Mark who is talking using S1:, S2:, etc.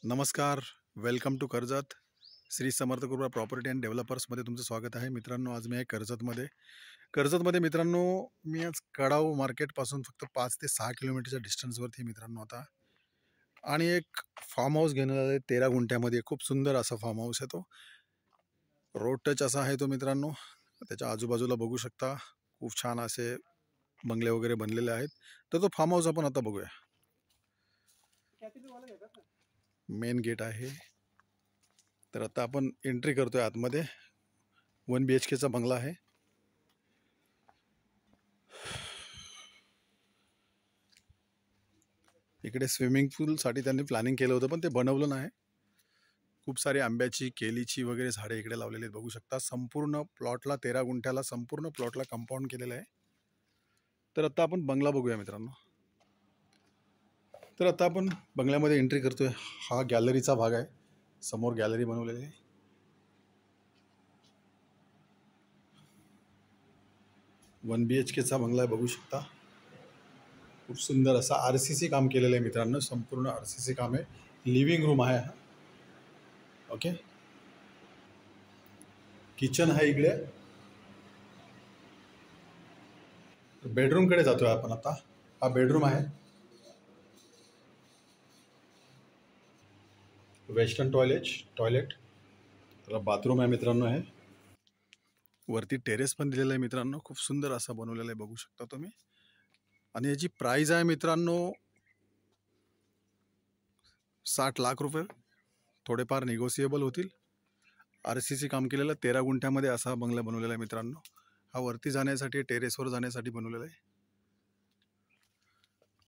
S1: नमस्कार. Welcome to Karjat. Shri Samarth Krupa property and डेव्हलपर्समध्ये तुमचं स्वागत आहे. मित्रांनो, आज मी आहे कर्जतमध्ये मित्रांनो, मी आज कडाव मार्केटपासून फक्त 5 ते 6 किलोमीटरच्या डिस्टन्सवरती मित्रांनो आता. आणि एक फार्म हाऊस घेऊन आलेलो आहे 13 गुंठ्यामध्ये. खूप सुंदर असा फार्म हाऊस आहे तो. रोड टच असा आहे तो मित्रांनो. त्याच्या आजूबाजूला बघू शकता खूप छान असे बंगले वगैरे बनलेले आहेत. तर तो फार्म हाऊस आपण आता बघूया. मेन गेट आहे. तर आता आपण एंट्री करतोय आतमध्ये. 1 BHKचा बंगला आहे. इकडे स्विमिंग पूलसाठी त्यांनी प्लॅनिंग केलं होतं, पण ते बनवलं नाही. खूप सारी आंब्याची, केलीची वगैरे झाडे इकडे लावलेली आहेत बघू शकता. संपूर्ण प्लॉटला 13 गुंठ्याला संपूर्ण प्लॉटला कंपाऊंड केलेलं आहे. तर आता आपण बंगला बघूया मित्रांनो. तर आता आपण बंगल्यामध्ये एंट्री करतोय. हा गॅलरीचा भाग आहे. समोर गॅलरी बनवलेली आहे. 1 BHKचा बंगला आहे बघू शकता. खूप सुंदर असा RCC काम केलेलं आहे मित्रांनो. संपूर्ण RCC काम आहे. लिव्हिंग रूम आहे हा. ओके. किचन आहे इकडे. बेडरूमकडे जातोय आपण आता. हा बेडरूम आहे. Western toilet. त्याला बाथरूम आहे मित्रांनो. आहे वरती टेरेस पण दिलेलं आहे मित्रांनो. खूप सुंदर असा बनवलेला आहे बघू शकता तुम्ही. आणि याची प्राइस आहे मित्रांनो 60 लाख रुपये. थोडेफार निगोसिएबल होतील. RCC काम केलेलं 13 गुंठ्यामध्ये असा बंगला बनवलेला आहे मित्रांनो. हा वरती जाण्यासाठी टेरेसवर जाण्यासाठी बनवलेला आहे.